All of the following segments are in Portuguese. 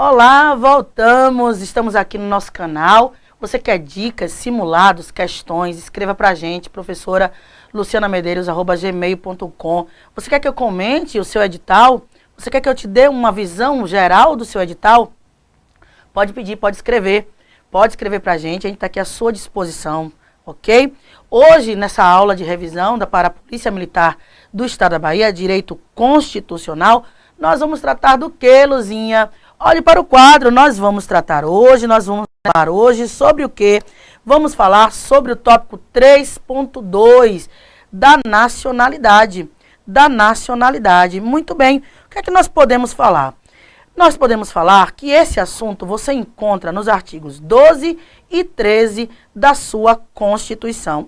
Olá, voltamos, estamos aqui no nosso canal. Você quer dicas, simulados, questões, escreva pra gente, professora lucianamedeiros@gmail.com. Você quer que eu comente o seu edital? Você quer que eu te dê uma visão geral do seu edital? Pode pedir, pode escrever pra gente, a gente está aqui à sua disposição, ok? Hoje, nessa aula de revisão para a Polícia Militar do Estado da Bahia, Direito Constitucional, nós vamos tratar do que, Luzinha? Olhe para o quadro, nós vamos tratar hoje sobre o que? Vamos falar sobre o tópico 3.2 da nacionalidade. Muito bem, o que é que nós podemos falar? Nós podemos falar que esse assunto você encontra nos artigos 12 e 13 da sua Constituição.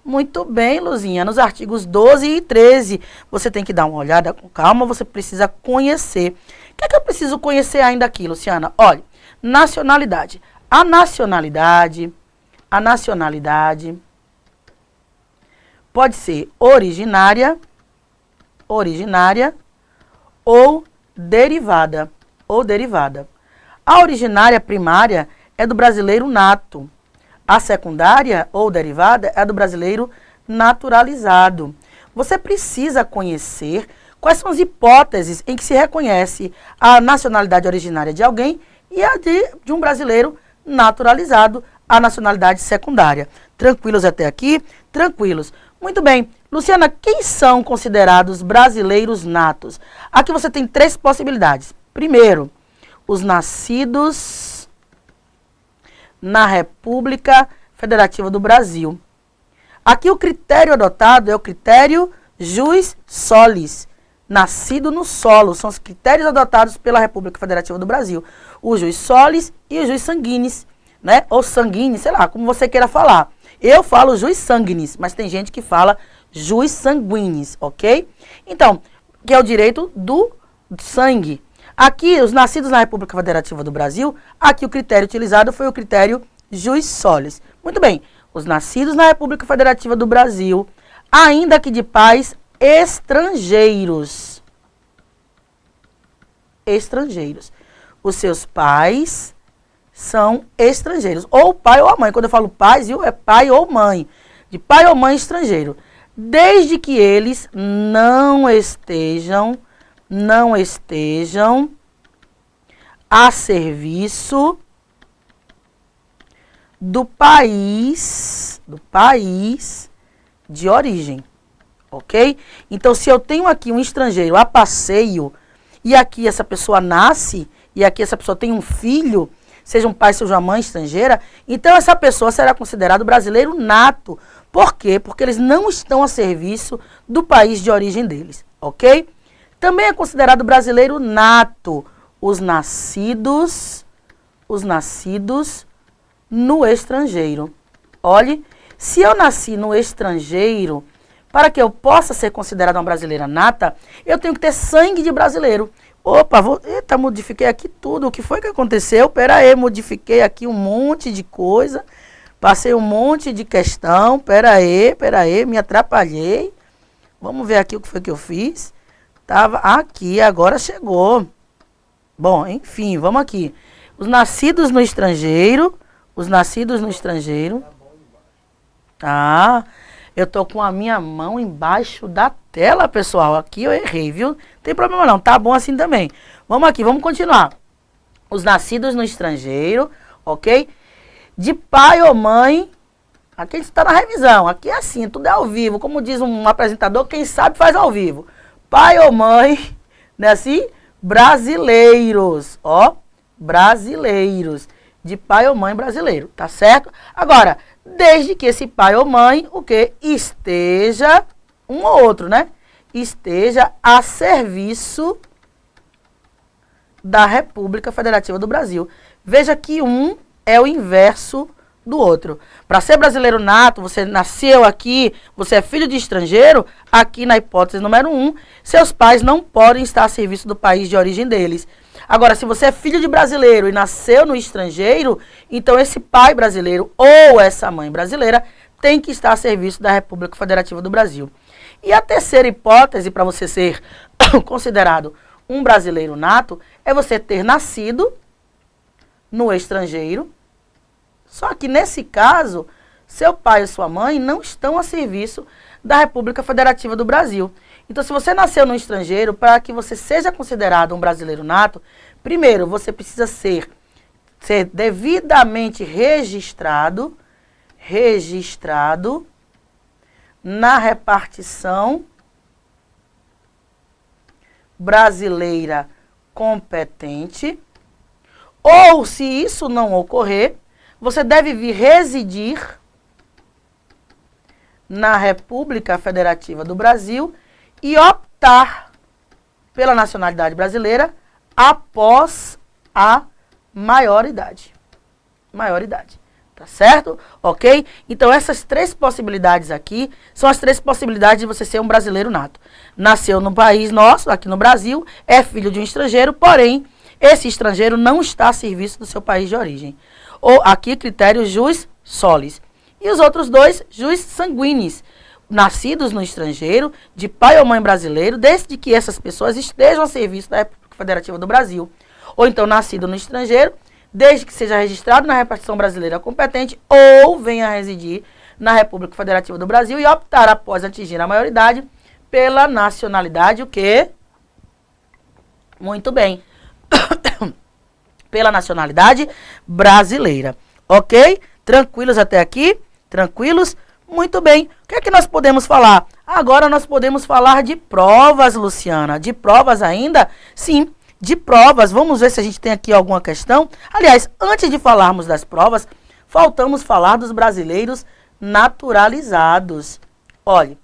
Muito bem, Luzinha, nos artigos 12 e 13. Você tem que dar uma olhada com calma, você precisa conhecer. O que é que eu preciso conhecer ainda aqui, Luciana? Olha, nacionalidade. A nacionalidade pode ser originária ou derivada. A originária primária é do brasileiro nato. A secundária ou derivada é do brasileiro naturalizado. Você precisa conhecer quais são as hipóteses em que se reconhece a nacionalidade originária de alguém e a de um brasileiro naturalizado, a nacionalidade secundária. Tranquilos até aqui? Tranquilos. Muito bem. Luciana, quem são considerados brasileiros natos? Aqui você tem três possibilidades. Primeiro, os nascidos na República Federativa do Brasil. Aqui o critério adotado é o critério jus solis. Nascido no solo, são os critérios adotados pela República Federativa do Brasil. O jus solis e o jus sanguinis, né? Ou sanguinis, sei lá, como você queira falar. Eu falo jus sanguinis, mas tem gente que fala jus sanguinis, ok? Então, que é o direito do sangue. Aqui, os nascidos na República Federativa do Brasil, aqui o critério utilizado foi o critério jus solis. Muito bem, os nascidos na República Federativa do Brasil, ainda que de pais estrangeiros. Os seus pais são estrangeiros, ou o pai ou a mãe. Quando eu falo pais, é pai ou mãe. De pai ou mãe estrangeiro. Desde que eles não estejam a serviço do país de origem. Ok? Então, se eu tenho aqui um estrangeiro a passeio, e aqui essa pessoa nasce, e aqui essa pessoa tem um filho, seja um pai, seja uma mãe estrangeira, então essa pessoa será considerada brasileiro nato. Por quê? Porque eles não estão a serviço do país de origem deles, ok? Também é considerado brasileiro nato os nascidos no estrangeiro. Olhe, se eu nasci no estrangeiro, para que eu possa ser considerada uma brasileira nata, eu tenho que ter sangue de brasileiro. Opa, eita, modifiquei aqui tudo. O que foi que aconteceu? Pera aí, modifiquei aqui um monte de coisa. Passei um monte de questão. Pera aí, me atrapalhei. Vamos ver aqui o que foi que eu fiz. Tava aqui, agora chegou. Bom, enfim, vamos aqui. Os nascidos no estrangeiro. Tá. Eu tô com a minha mão embaixo da tela, pessoal. Aqui eu errei, viu? Não tem problema não, tá bom assim também. Vamos aqui, vamos continuar. Os nascidos no estrangeiro, ok? De pai ou mãe, aqui a gente está na revisão. Aqui é assim, tudo é ao vivo. Como diz um apresentador, quem sabe faz ao vivo. Pai ou mãe, né assim? Brasileiros, ó. Brasileiros. De pai ou mãe brasileiro, tá certo? Agora, desde que esse pai ou mãe, o quê? Esteja, um ou outro, né? Esteja a serviço da República Federativa do Brasil. Veja que um é o inverso do outro. Para ser brasileiro nato, você nasceu aqui, você é filho de estrangeiro, aqui na hipótese número 1, seus pais não podem estar a serviço do país de origem deles. Agora, se você é filho de brasileiro e nasceu no estrangeiro, então esse pai brasileiro ou essa mãe brasileira tem que estar a serviço da República Federativa do Brasil. E a terceira hipótese para você ser considerado um brasileiro nato é você ter nascido no estrangeiro, só que nesse caso, seu pai e sua mãe não estão a serviço da República Federativa do Brasil. Então, se você nasceu no estrangeiro, para que você seja considerado um brasileiro nato, primeiro, você precisa ser devidamente registrado na repartição brasileira competente, ou se isso não ocorrer, você deve vir residir na República Federativa do Brasil e optar pela nacionalidade brasileira após a maioridade. Tá certo? Ok? Então, essas três possibilidades aqui são as três possibilidades de você ser um brasileiro nato. Nasceu no país nosso, aqui no Brasil, é filho de um estrangeiro, porém, esse estrangeiro não está a serviço do seu país de origem. Ou aqui, critério jus solis. E os outros dois, jus sanguinis, nascidos no estrangeiro, de pai ou mãe brasileiro, desde que essas pessoas estejam a serviço da República Federativa do Brasil. Ou então, nascido no estrangeiro, desde que seja registrado na repartição brasileira competente ou venha a residir na República Federativa do Brasil e optar, após atingir a maioridade, pela nacionalidade, o quê? Muito bem. Pela nacionalidade brasileira. Ok? Tranquilos até aqui? Tranquilos? Muito bem. O que é que nós podemos falar? Agora nós podemos falar de provas, Luciana. De provas ainda? Sim. De provas, vamos ver se a gente tem aqui alguma questão. Aliás, antes de falarmos das provas, faltamos falar dos brasileiros naturalizados. Olha,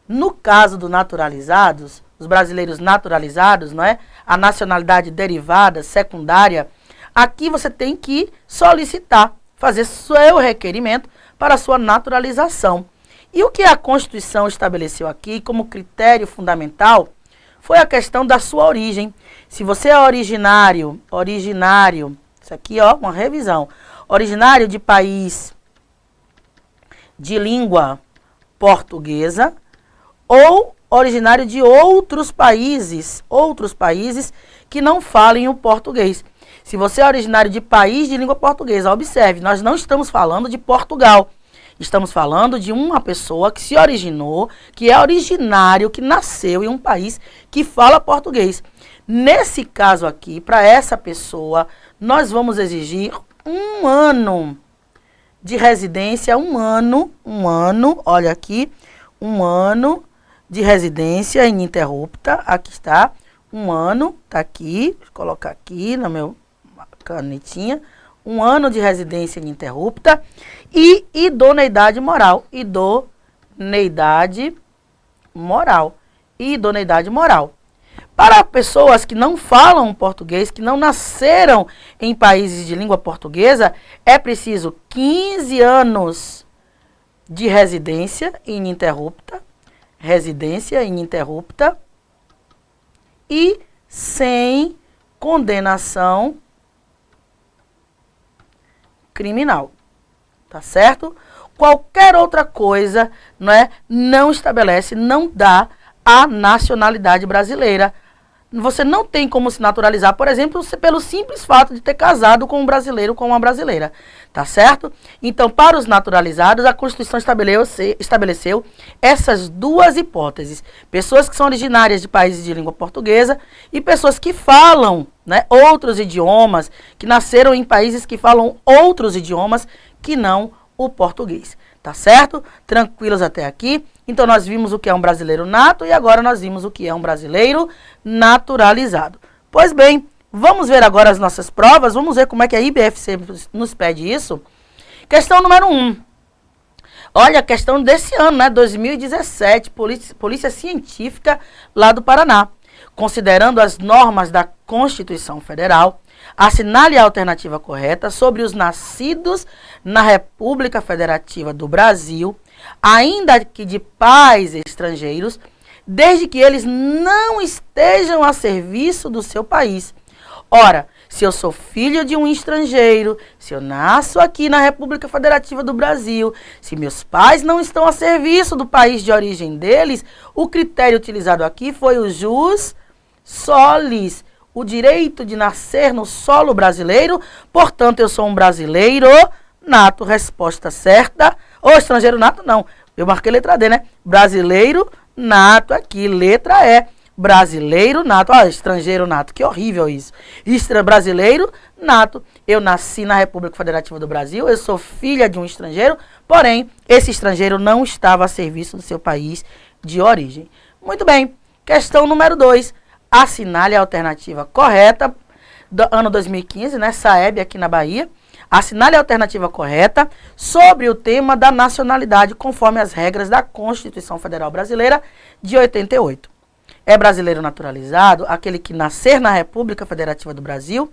no caso dos naturalizados, os brasileiros naturalizados, não é? A nacionalidade derivada, secundária, aqui você tem que solicitar, fazer seu requerimento para a sua naturalização. E o que a Constituição estabeleceu aqui como critério fundamental foi a questão da sua origem. Se você é originário, isso aqui, ó, uma revisão, originário de país de língua portuguesa ou originário de outros países que não falem o português. Se você é originário de país de língua portuguesa, observe, nós não estamos falando de Portugal. Estamos falando de uma pessoa que se originou, que é originário, que nasceu em um país que fala português. Nesse caso aqui, para essa pessoa, nós vamos exigir 1 ano de residência, um ano, olha aqui, 1 ano de residência ininterrupta, aqui está, 1 ano, tá aqui, vou colocar aqui na minha canetinha, 1 ano de residência ininterrupta e idoneidade moral. Idoneidade moral. Para pessoas que não falam português, que não nasceram em países de língua portuguesa, é preciso 15 anos de residência ininterrupta e sem condenação criminal, tá certo? Qualquer outra coisa, não estabelece, não dá a nacionalidade brasileira. Você não tem como se naturalizar, por exemplo, pelo simples fato de ter casado com um brasileiro, com uma brasileira, tá certo? Então, para os naturalizados, a Constituição estabeleceu essas duas hipóteses. Pessoas que são originárias de países de língua portuguesa e pessoas que falam, outros idiomas, que nasceram em países que falam outros idiomas que não o português, tá certo? Tranquilos até aqui? Então, nós vimos o que é um brasileiro nato e agora nós vimos o que é um brasileiro naturalizado. Pois bem, vamos ver agora as nossas provas, vamos ver como é que a IBFC nos pede isso. Questão número 1. Olha, a questão desse ano, 2017, Polícia Científica lá do Paraná. Considerando as normas da Constituição Federal, assinale a alternativa correta sobre os nascidos na República Federativa do Brasil, ainda que de pais estrangeiros, desde que eles não estejam a serviço do seu país. Ora, se eu sou filho de um estrangeiro, se eu nasço aqui na República Federativa do Brasil, se meus pais não estão a serviço do país de origem deles, o critério utilizado aqui foi o jus solis, o direito de nascer no solo brasileiro, portanto, eu sou um brasileiro nato. Resposta certa. Ou estrangeiro nato, não. Eu marquei letra D, né? Brasileiro nato aqui, letra E. Brasileiro nato. Olha, estrangeiro nato, que horrível isso. Brasileiro nato. Eu nasci na República Federativa do Brasil, eu sou filha de um estrangeiro, porém, esse estrangeiro não estava a serviço do seu país de origem. Muito bem. Questão número 2. Assinale a alternativa correta do ano 2015, né? SAEB aqui na Bahia. Assinale a alternativa correta sobre o tema da nacionalidade, conforme as regras da Constituição Federal Brasileira de 88. É brasileiro naturalizado aquele que nascer na República Federativa do Brasil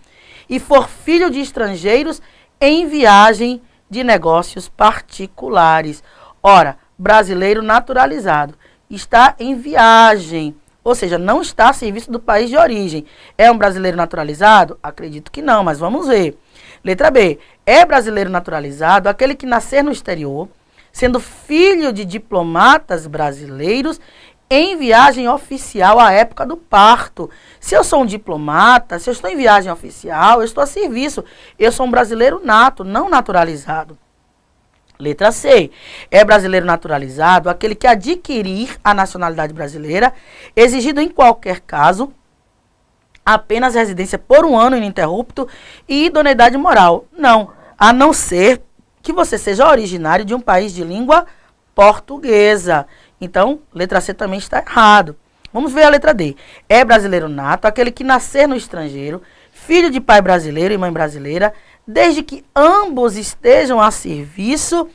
e for filho de estrangeiros em viagem de negócios particulares. Ora, brasileiro naturalizado está em viagem, ou seja, não está a serviço do país de origem. É um brasileiro naturalizado? Acredito que não, mas vamos ver. Letra B. É brasileiro naturalizado aquele que nascer no exterior, sendo filho de diplomatas brasileiros em viagem oficial à época do parto. Se eu sou um diplomata, se eu estou em viagem oficial, eu estou a serviço. Eu sou um brasileiro nato, não naturalizado. Letra C. É brasileiro naturalizado aquele que adquirir a nacionalidade brasileira, exigido em qualquer caso apenas residência por um ano ininterrupto e idoneidade moral. Não, a não ser que você seja originário de um país de língua portuguesa. Então, letra C também está errado. Vamos ver a letra D. É brasileiro nato aquele que nascer no estrangeiro, filho de pai brasileiro e mãe brasileira, desde que ambos estejam a serviço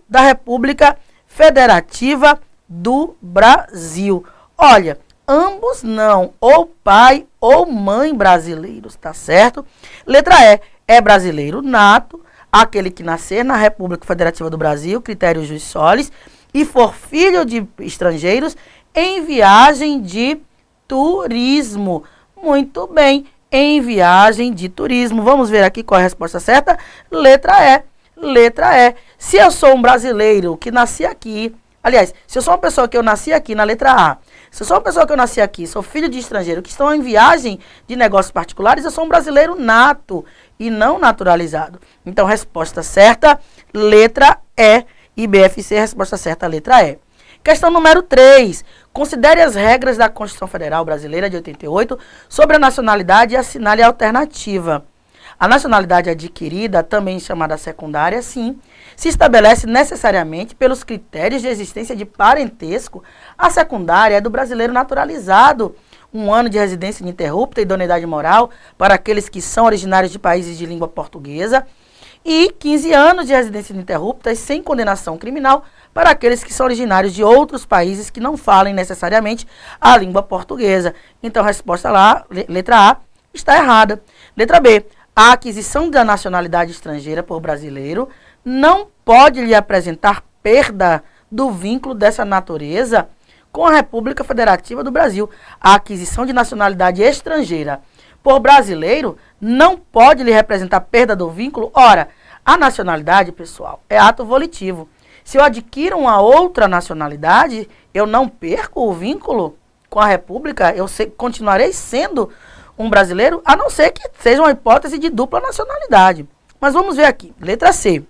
da República Federativa do Brasil. Olha, ambos não, ou pai ou mãe brasileiros, tá certo? Letra E. É brasileiro nato aquele que nascer na República Federativa do Brasil, critério jus solis, e for filho de estrangeiros em viagem de turismo. Muito bem, em viagem de turismo. Vamos ver aqui qual é a resposta certa. Letra E. Letra E. Se eu sou um brasileiro que nasci aqui, aliás, se eu sou uma pessoa que eu nasci aqui na letra A, se eu sou uma pessoa que eu nasci aqui, sou filho de estrangeiro que estão em viagem de negócios particulares, eu sou um brasileiro nato e não naturalizado. Então, resposta certa, letra E. E BFC, resposta certa, letra E. Questão número 3. Considere as regras da Constituição Federal Brasileira de 88 sobre a nacionalidade e assinale a alternativa. A nacionalidade adquirida, também chamada secundária, sim, se estabelece necessariamente pelos critérios de existência de parentesco. A secundária é do brasileiro naturalizado. 1 ano de residência ininterrupta e idoneidade moral para aqueles que são originários de países de língua portuguesa. E 15 anos de residência ininterrupta e sem condenação criminal para aqueles que são originários de outros países que não falem necessariamente a língua portuguesa. Então, a resposta lá, letra A, está errada. Letra B. A aquisição da nacionalidade estrangeira por brasileiro não pode lhe apresentar perda do vínculo dessa natureza com a República Federativa do Brasil. A aquisição de nacionalidade estrangeira por brasileiro não pode lhe representar perda do vínculo. Ora, a nacionalidade, pessoal, é ato volitivo. Se eu adquiro uma outra nacionalidade, eu não perco o vínculo com a República, continuarei sendo um brasileiro, a não ser que seja uma hipótese de dupla nacionalidade. Mas vamos ver aqui, letra C.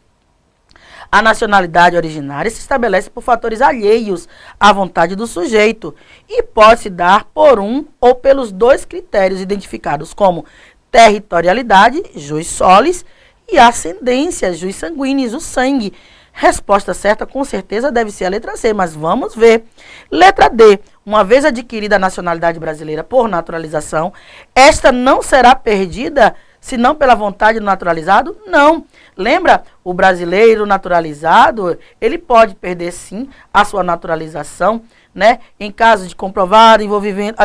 A nacionalidade originária se estabelece por fatores alheios à vontade do sujeito e pode se dar por um ou pelos 2 critérios identificados como territorialidade, jus solis, e ascendência, jus sanguinis, o sangue. Resposta certa, com certeza, deve ser a letra C, mas vamos ver. Letra D. Uma vez adquirida a nacionalidade brasileira por naturalização, esta não será perdida senão pela vontade do naturalizado? Não. Lembra, o brasileiro naturalizado, ele pode perder sim a sua naturalização, né? Em caso de comprovado envolvimento,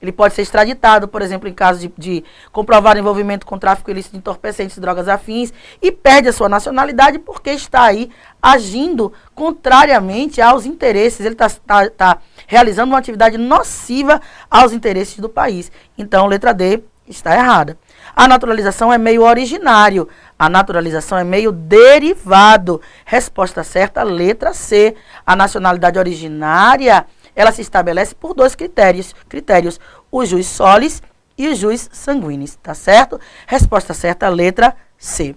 ele pode ser extraditado, por exemplo, em caso de comprovado envolvimento com tráfico ilícito de entorpecentes e drogas afins, e perde a sua nacionalidade porque está aí agindo contrariamente aos interesses, ele está realizando uma atividade nociva aos interesses do país. Então, letra D está errada. A naturalização é meio originário. A naturalização é meio derivado. Resposta certa, letra C. A nacionalidade originária, ela se estabelece por 2 critérios. O jus solis e o jus sanguinis, tá certo? Resposta certa, letra C.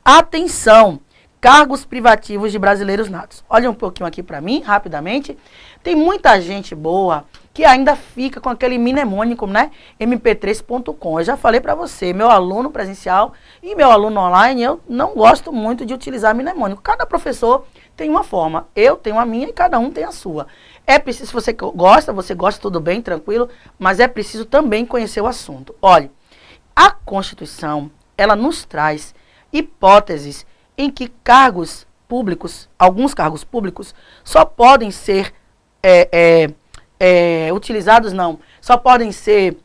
Atenção, cargos privativos de brasileiros natos. Olha um pouquinho aqui para mim, rapidamente. Tem muita gente boa que ainda fica com aquele mnemônico, né? mp3.com. Eu já falei para você, meu aluno presencial e meu aluno online, eu não gosto muito de utilizar mnemônico. Cada professor tem uma forma, eu tenho a minha e cada um tem a sua. É preciso, se você gosta, tudo bem, tranquilo, mas é preciso também conhecer o assunto. Olha, a Constituição, ela nos traz hipóteses em que cargos públicos, alguns cargos públicos, só podem ser utilizados, não, só podem ser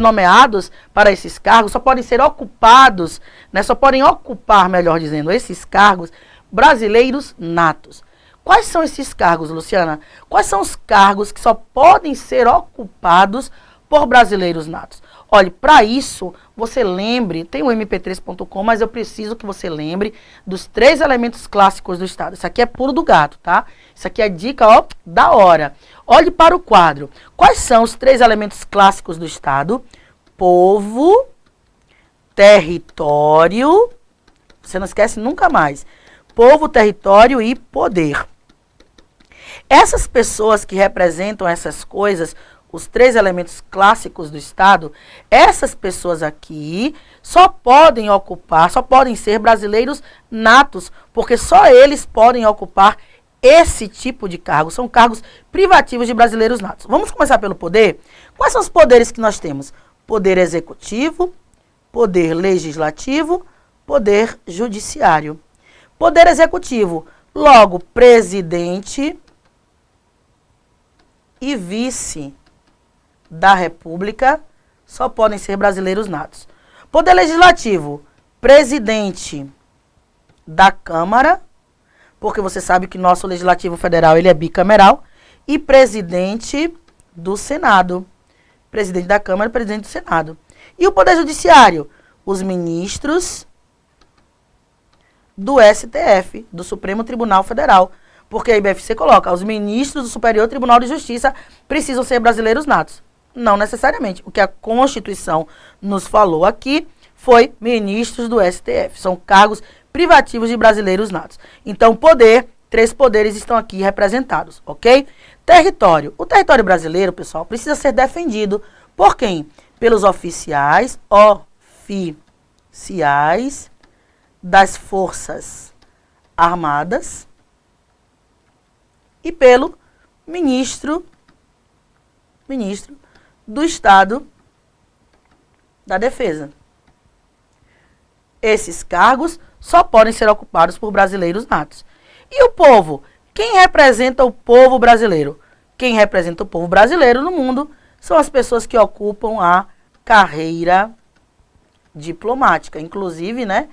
nomeados para esses cargos, só podem ser ocupados, né, só podem ocupar, melhor dizendo, esses cargos brasileiros natos. Quais são esses cargos, Luciana? Quais são os cargos que só podem ser ocupados por brasileiros natos? Olha, para isso, você lembre, tem o mp3.com, mas eu preciso que você lembre dos 3 elementos clássicos do Estado. Isso aqui é pulo do gato, tá? Isso aqui é dica, ó, da hora. Olhe para o quadro. Quais são os 3 elementos clássicos do Estado? Povo, território, você não esquece nunca mais. Povo, território e poder. Essas pessoas que representam essas coisas, os 3 elementos clássicos do Estado, essas pessoas aqui só podem ocupar, só podem ser brasileiros natos, porque só eles podem ocupar esse tipo de cargo. São cargos privativos de brasileiros natos. Vamos começar pelo poder? Quais são os poderes que nós temos? Poder executivo, poder legislativo, poder judiciário. Poder executivo, logo, presidente e vice da República só podem ser brasileiros natos. Poder legislativo, presidente da Câmara, porque você sabe que nosso Legislativo Federal ele é bicameral, e presidente do Senado. Presidente da Câmara e presidente do Senado. E o Poder Judiciário, os ministros do STF, do Supremo Tribunal Federal. Porque a IBFC coloca, os ministros do Superior Tribunal de Justiça precisam ser brasileiros natos. Não necessariamente. O que a Constituição nos falou aqui foi ministros do STF. São cargos privativos de brasileiros natos. Então, poder, 3 poderes estão aqui representados, ok? Território. O território brasileiro, pessoal, precisa ser defendido por quem? Pelos oficiais das Forças Armadas e pelo ministro do Estado da Defesa. Esses cargos só podem ser ocupados por brasileiros natos. E o povo? Quem representa o povo brasileiro? Quem representa o povo brasileiro no mundo são as pessoas que ocupam a carreira diplomática. Inclusive, né,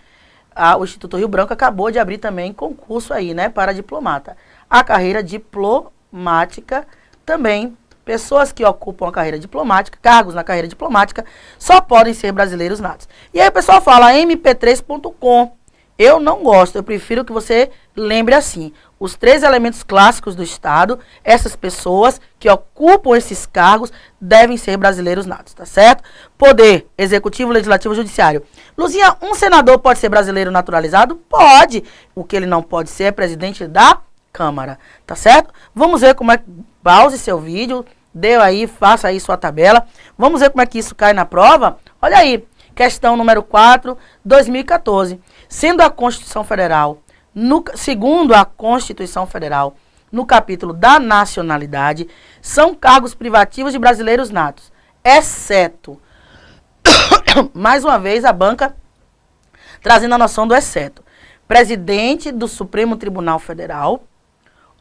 o Instituto Rio Branco acabou de abrir também concurso aí, né, para diplomata. A carreira diplomática também, pessoas que ocupam a carreira diplomática, cargos na carreira diplomática, só podem ser brasileiros natos. E aí o pessoal fala mp3.com. Eu não gosto, eu prefiro que você lembre assim. Os 3 elementos clássicos do Estado, essas pessoas que ocupam esses cargos devem ser brasileiros natos, tá certo? Poder, executivo, legislativo, judiciário. Luzinha, um senador pode ser brasileiro naturalizado? Pode. O que ele não pode ser é presidente da Câmara, tá certo? Vamos ver como é que... Pause seu vídeo, deu aí, faça aí sua tabela. Vamos ver como é que isso cai na prova? Olha aí, questão número 4, 2014. Sendo a Constituição Federal, segundo a Constituição Federal, no capítulo da nacionalidade, são cargos privativos de brasileiros natos, exceto, mais uma vez a banca trazendo a noção do exceto, presidente do Supremo Tribunal Federal,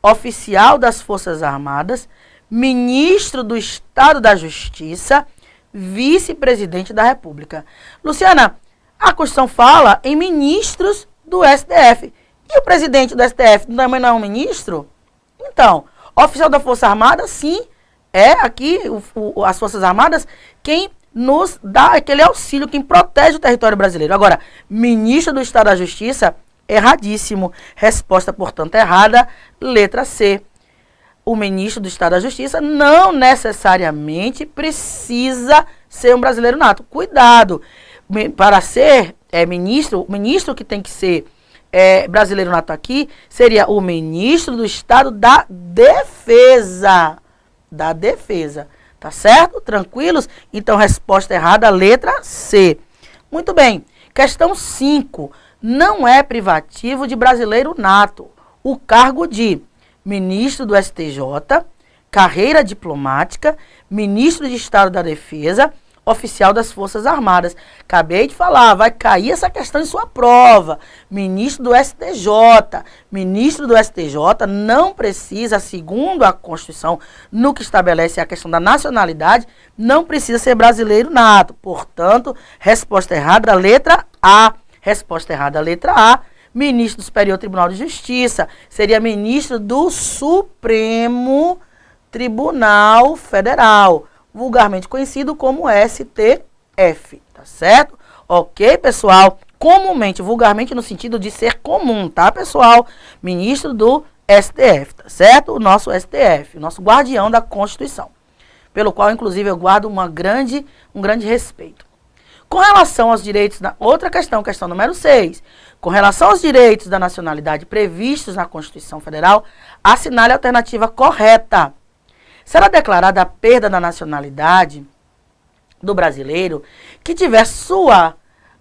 oficial das Forças Armadas, ministro do Estado da Justiça, vice-presidente da República. Luciana, a Constituição fala em ministros do STF. E o presidente do STF também não é um ministro? Então, oficial da Força Armada, sim, é aqui as Forças Armadas quem nos dá aquele auxílio, quem protege o território brasileiro. Agora, ministro do Estado da Justiça, erradíssimo. Resposta, portanto, errada, letra C. o ministro do Estado da Justiça não necessariamente precisa ser um brasileiro nato. Cuidado, para ser ministro, o ministro que tem que ser brasileiro nato aqui seria o ministro do Estado da Defesa. Da Defesa. Tá certo? Tranquilos? Então, resposta errada, letra C. Muito bem. Questão 5. Não é privativo de brasileiro nato o cargo de ministro do STJ, carreira diplomática, ministro de Estado da Defesa, oficial das Forças Armadas. Acabei de falar, vai cair essa questão em sua prova. Ministro do STJ. Ministro do STJ não precisa, segundo a Constituição, no que estabelece a questão da nacionalidade, não precisa ser brasileiro nato. Portanto, resposta errada, letra A. Resposta errada, letra A. Ministro do Superior Tribunal de Justiça. Seria ministro do Supremo Tribunal Federal, vulgarmente conhecido como STF, tá certo? Ok, pessoal? Comumente, vulgarmente no sentido de ser comum, tá, pessoal? Ministro do STF, tá certo? O nosso STF, o nosso guardião da Constituição, pelo qual, inclusive, eu guardo um grande respeito. Com relação aos direitos, outra questão, questão número 6. Com relação aos direitos da nacionalidade previstos na Constituição Federal, assinale a alternativa correta. Será declarada a perda da nacionalidade do brasileiro que tiver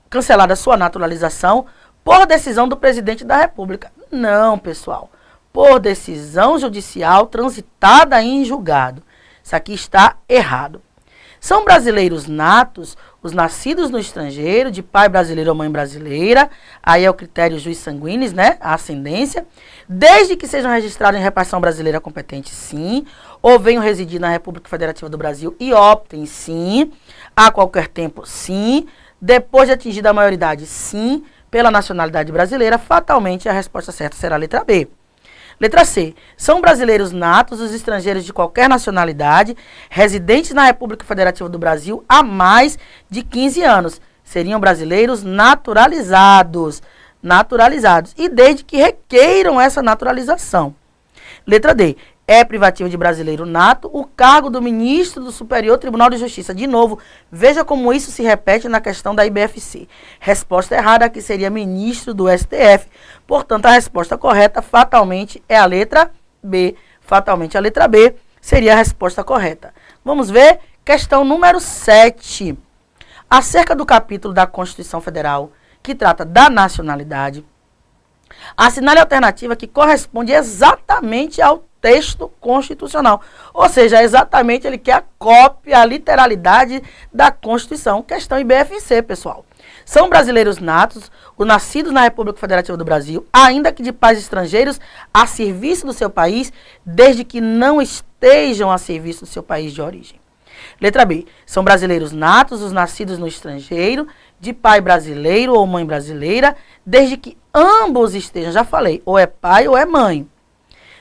cancelada sua naturalização por decisão do presidente da República. Não, pessoal. Por decisão judicial transitada em julgado. Isso aqui está errado. São brasileiros natos os nascidos no estrangeiro, de pai brasileiro ou mãe brasileira, aí é o critério juiz sanguinis, né, a ascendência, desde que sejam registrados em repartição brasileira competente, sim, ou venham residir na República Federativa do Brasil e optem, sim, a qualquer tempo, sim, depois de atingida a maioridade, sim, pela nacionalidade brasileira, fatalmente a resposta certa será a letra B. Letra C. São brasileiros natos os estrangeiros de qualquer nacionalidade, residentes na República Federativa do Brasil há mais de 15 anos. Seriam brasileiros naturalizados. Naturalizados. E desde que requeiram essa naturalização. Letra D. É privativo de brasileiro nato o cargo do ministro do Superior Tribunal de Justiça. De novo, veja como isso se repete na questão da IBFC. Resposta errada aqui seria ministro do STF. Portanto, a resposta correta fatalmente é a letra B. Fatalmente a letra B seria a resposta correta. Vamos ver questão número 7. Acerca do capítulo da Constituição Federal que trata da nacionalidade, assinale a alternativa que corresponde exatamente ao texto constitucional. Ou seja, exatamente ele quer a cópia, a literalidade da Constituição. Questão IBFC, pessoal. São brasileiros natos, os nascidos na República Federativa do Brasil, ainda que de pais estrangeiros, a serviço do seu país, desde que não estejam a serviço do seu país de origem. Letra B. São brasileiros natos, os nascidos no estrangeiro, de pai brasileiro ou mãe brasileira, desde que ambos estejam, já falei, ou é pai ou é mãe.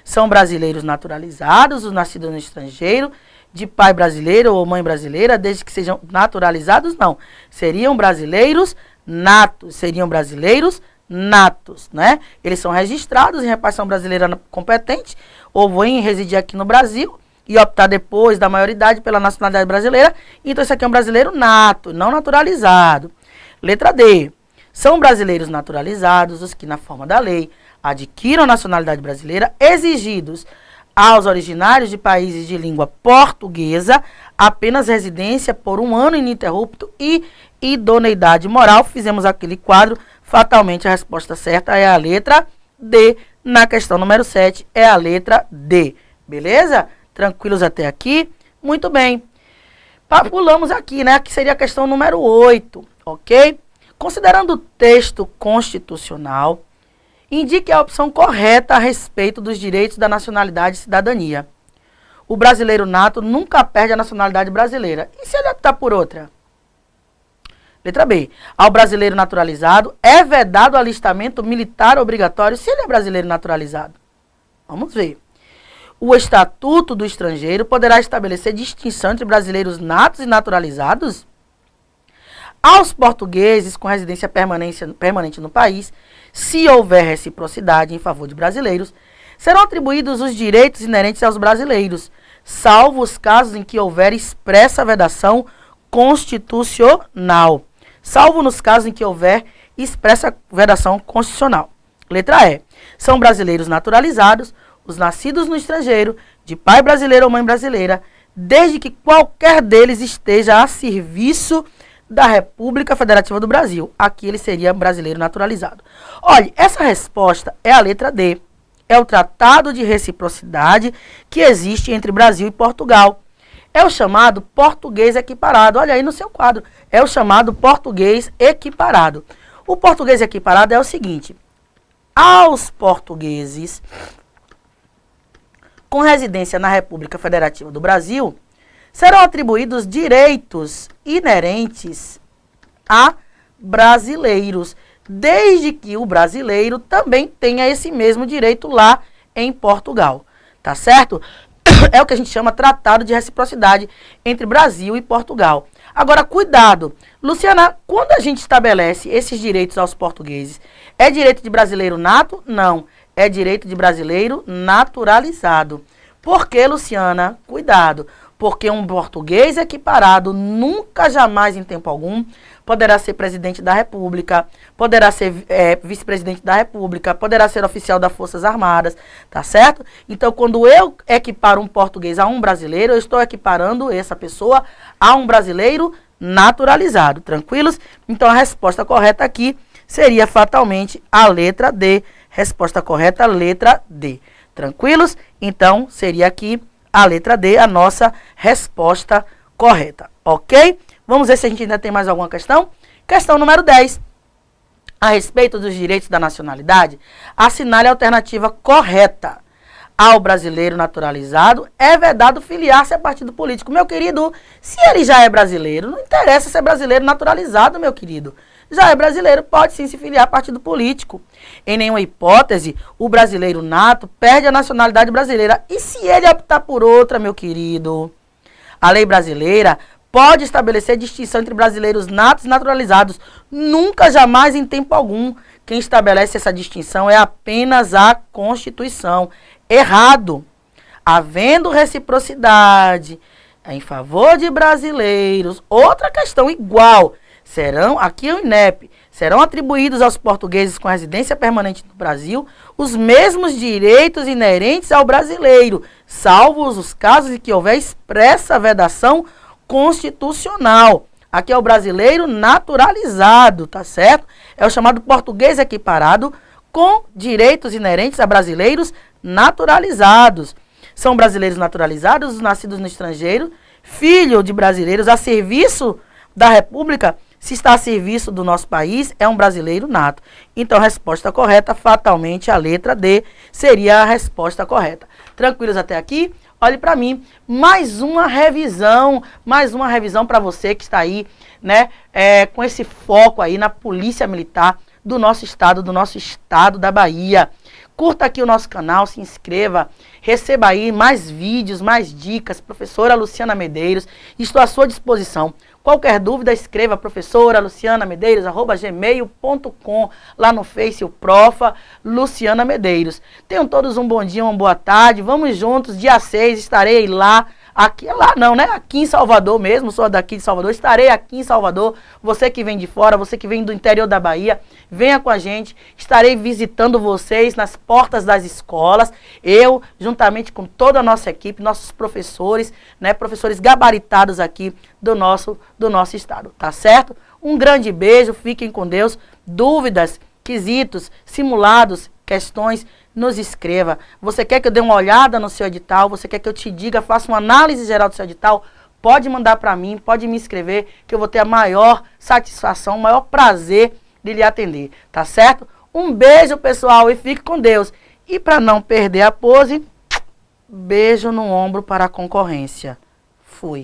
São brasileiros naturalizados, os nascidos no estrangeiro, de pai brasileiro ou mãe brasileira, desde que sejam naturalizados, não. Seriam brasileiros natos, né? Eles são registrados em repartição brasileira competente, ou vêm residir aqui no Brasil e optar depois da maioridade pela nacionalidade brasileira. Então, esse aqui é um brasileiro nato, não naturalizado. Letra D. São brasileiros naturalizados os que, na forma da lei, adquiram a nacionalidade brasileira, exigidos aos originários de países de língua portuguesa apenas residência por 1 ano ininterrupto e idoneidade moral. Fizemos aquele quadro, fatalmente a resposta certa é a letra D. Na questão número 7 é a letra D. Beleza? Tranquilos até aqui? Muito bem. Pulamos aqui, né? Que seria a questão número 8, ok? Considerando o texto constitucional, indique a opção correta a respeito dos direitos da nacionalidade e cidadania. O brasileiro nato nunca perde a nacionalidade brasileira. E se ele optar por outra? Letra B. Ao brasileiro naturalizado é vedado o alistamento militar obrigatório se ele é brasileiro naturalizado. Vamos ver. O Estatuto do Estrangeiro poderá estabelecer distinção entre brasileiros natos e naturalizados? Aos portugueses com residência permanente no país, se houver reciprocidade em favor de brasileiros, serão atribuídos os direitos inerentes aos brasileiros, salvo os casos em que houver expressa vedação constitucional. Salvo nos casos em que houver expressa vedação constitucional. Letra E. São brasileiros naturalizados os nascidos no estrangeiro, de pai brasileiro ou mãe brasileira, desde que qualquer deles esteja a serviço da República Federativa do Brasil. Aqui ele seria brasileiro naturalizado. Olha, essa resposta é a letra D. É o Tratado de Reciprocidade que existe entre Brasil e Portugal. É o chamado português equiparado. Olha aí no seu quadro. É o chamado português equiparado. O português equiparado é o seguinte. Aos portugueses com residência na República Federativa do Brasil, serão atribuídos direitos inerentes a brasileiros, desde que o brasileiro também tenha esse mesmo direito lá em Portugal. Tá certo? É o que a gente chama Tratado de Reciprocidade entre Brasil e Portugal. Agora, cuidado. Luciana, quando a gente estabelece esses direitos aos portugueses, é direito de brasileiro nato? Não. É direito de brasileiro naturalizado. Por que, Luciana? Cuidado. Porque um português equiparado nunca, jamais, em tempo algum, poderá ser presidente da República, poderá ser vice-presidente da República, poderá ser oficial das Forças Armadas, tá certo? Então, quando eu equiparo um português a um brasileiro, eu estou equiparando essa pessoa a um brasileiro naturalizado, tranquilos? Então, a resposta correta aqui seria fatalmente a letra D. Resposta correta, letra D. Tranquilos? Então, seria aqui a letra D, a nossa resposta correta. Ok? Vamos ver se a gente ainda tem mais alguma questão. Questão número 10. A respeito dos direitos da nacionalidade, assinale a alternativa correta. Ao brasileiro naturalizado é vedado filiar-se a partido político. Meu querido, se ele já é brasileiro, não interessa ser brasileiro naturalizado, meu querido. Já é brasileiro, pode sim se filiar a partido político. Em nenhuma hipótese, o brasileiro nato perde a nacionalidade brasileira. E se ele optar por outra, meu querido? A lei brasileira pode estabelecer distinção entre brasileiros natos e naturalizados. Nunca, jamais, em tempo algum. Quem estabelece essa distinção é apenas a Constituição. Errado. Havendo reciprocidade em favor de brasileiros, outra questão igual. Serão, aqui é o INEP, serão atribuídos aos portugueses com residência permanente no Brasil os mesmos direitos inerentes ao brasileiro, salvo os casos em que houver expressa vedação constitucional. Aqui é o brasileiro naturalizado, tá certo? É o chamado português equiparado com direitos inerentes a brasileiros naturalizados. São brasileiros naturalizados, os nascidos no estrangeiro, filho de brasileiros a serviço da República. Se está a serviço do nosso país, é um brasileiro nato. Então, a resposta correta, fatalmente, a letra D, seria a resposta correta. Tranquilos até aqui? Olhe para mim, mais uma revisão para você que está aí, né, com esse foco aí na Polícia Militar do nosso estado da Bahia. Curta aqui o nosso canal, se inscreva, receba aí mais vídeos, mais dicas. Professora Luciana Medeiros, estou à sua disposição. Qualquer dúvida, escreva professoralucianamedeiros@gmail.com, lá no Face, o Profa Luciana Medeiros. Tenham todos um bom dia, uma boa tarde. Vamos juntos, dia 6, estarei lá. Aqui, lá não, né? Aqui em Salvador mesmo, sou daqui de Salvador, estarei aqui em Salvador. Você que vem de fora, você que vem do interior da Bahia, venha com a gente. Estarei visitando vocês nas portas das escolas. Eu, juntamente com toda a nossa equipe, nossos professores, né? Professores gabaritados aqui do nosso estado, tá certo? Um grande beijo, fiquem com Deus. Dúvidas, quesitos, simulados, questões, nos escreva. Você quer que eu dê uma olhada no seu edital? Você quer que eu te diga, faça uma análise geral do seu edital? Pode mandar para mim, pode me escrever, que eu vou ter a maior satisfação, o maior prazer de lhe atender, tá certo? Um beijo, pessoal, e fique com Deus. E para não perder a pose, beijo no ombro para a concorrência. Fui.